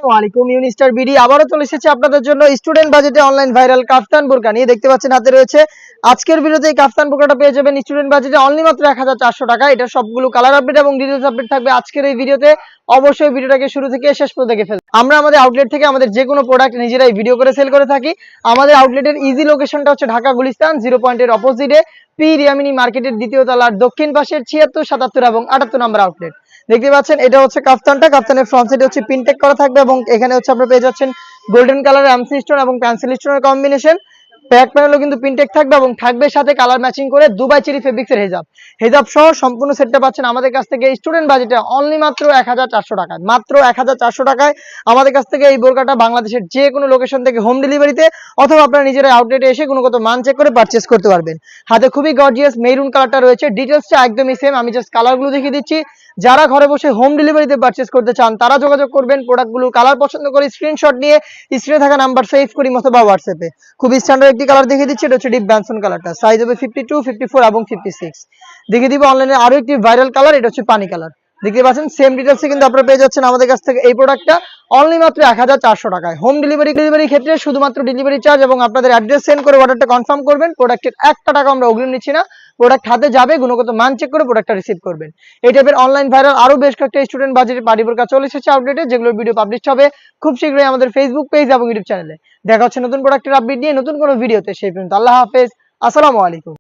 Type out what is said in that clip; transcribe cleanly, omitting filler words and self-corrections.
আসসালামু ইউনিস্টার বিডি আবারও চলে এসেছে আপনাদের জন্য স্টুডেন্ট বাজেটে অনলাইন ভাইরাল কাফতান বোরকা নিয়ে। দেখতে পাচ্ছেন হাতে রয়েছে। আজকের ভিডিওতে এই কাফতান বোরকাটা পেয়ে যাবেন স্টুডেন্ট বাজেটে অনলি মাত্র 1400 টাকা। এটা সবগুলো কালার আপডেট এবং ডিটেইলস আপডেট থাকবে আজকের এই ভিডিওতে। অবশ্যই ভিডিওটাকে শুরু থেকে শেষ পর্যন্ত দেখে ফেলুন। আমরা আমাদের আউটলেট থেকে আমাদের যে কোনো প্রোডাক্ট নিজেরাই ভিডিও করে সেল করে থাকি। আমাদের আউটলেটের ইজি লোকেশনটা হচ্ছে ঢাকা গুলিস্তান 0 পয়েন্টের অপোজিটে পি রিয়ামিনি মার্কেটের দ্বিতীয় তলার দক্ষিণ পাশের 76, 77 এবং 78 নম্বর আউটলেট। দেখতে পাচ্ছেন এটা হচ্ছে কাফতানটা। কাফতানের ফ্রন্ট সাইডে হচ্ছে পিনটেক করা থাকবে এবং এখানে হচ্ছে আপনারা পেয়ে যাচ্ছেন গোল্ডেন কালারের এমসি স্টোন এবং পেন্সিল স্টোনের কম্বিনেশন। ব্যাক প্যানেলও কিন্তু পিনটেক থাকবে এবং থাকবে সাথে কালার ম্যাচিং করে দুবাই চেরি ফেব্রিক্সের হেজাব সহ সম্পূর্ণ সেটটা পাচ্ছেন আমাদের কাছ থেকে স্টুডেন্ট বাজেটে অনলি মাত্র 1400 টাকায়। মাত্র 1400 টাকায় আমাদের কাছ থেকে এই বোরকাটা বাংলাদেশের যে কোনো লোকেশন থেকে হোম ডেলিভারিতে অথবা আপনারা নিজেরা আউটলেটে এসে গুণগত মান চেক করে পারচেজ করতে পারবেন। হাতে খুবই গর্জিয়াস মেরুন কালারটা রয়েছে। ডিটেইলসটা একদমই সেম, আমি জাস্ট কালারগুলো দেখিয়ে দিচ্ছি। যারা ঘরে বসে হোম ডেলিভারিতে পারচেজ করতে চান তারা যোগাযোগ করবেন। প্রোডাক্টগুলোর কালার পছন্দ করে স্ক্রিনশট নিয়ে স্ক্রিনে থাকা নাম্বার সেভ করি অথবা হোয়াটসঅ্যাপে। খুবই স্ট্যান্ডার্ড একটি কালার দেখিয়ে দিচ্ছি, এটা হচ্ছে ডিপ ব্যানসন কালারটা। সাইজ হবে 52, 54 এবং 56। দেখিয়ে দিব অনলাইনে আরো একটি ভাইরাল কালার, এটা হচ্ছে পানি কালার। দেখতে পাচ্ছেন সেম ডিটেইলসে কিন্তু আপনারা পেয়ে যাচ্ছেন আমাদের কাছ থেকে এই প্রোডাক্টটা অনলি মাত্র 1400 টাকায়। হোম ডেলিভারি ক্ষেত্রে শুধুমাত্র ডেলিভারি চার্জ এবং আপনাদের অ্যাড্রেস সেন্ড করে অর্ডারটা কনফার্ম করবেন। প্রোডাক্টের 1 টাকা আমরা অগ্রিম নিচ্ছি না। প্রোডাক্ট হাতে যাবে, গুণগত মান চেক করে প্রোডাক্টটা রিসিভ করবেন। এই টাইপের অনলাইন ভাইরাল আরো বেশ কয়েকটা স্টুডেন্ট বাজেটের পার্টি বোরকা চলে এসেছে আপডেটে, যেগুলোর ভিডিও পাবলিশ হবে খুব শীঘ্রই আমাদের ফেসবুক পেজ এবং ইউটিউব চ্যানেলে। দেখা হচ্ছে নতুন প্রোডাক্টের আপডেট নিয়ে নতুন কোনো ভিডিওতে। সেই পর্যন্ত আল্লাহ হাফেজ, আসসালামু আলাইকুম।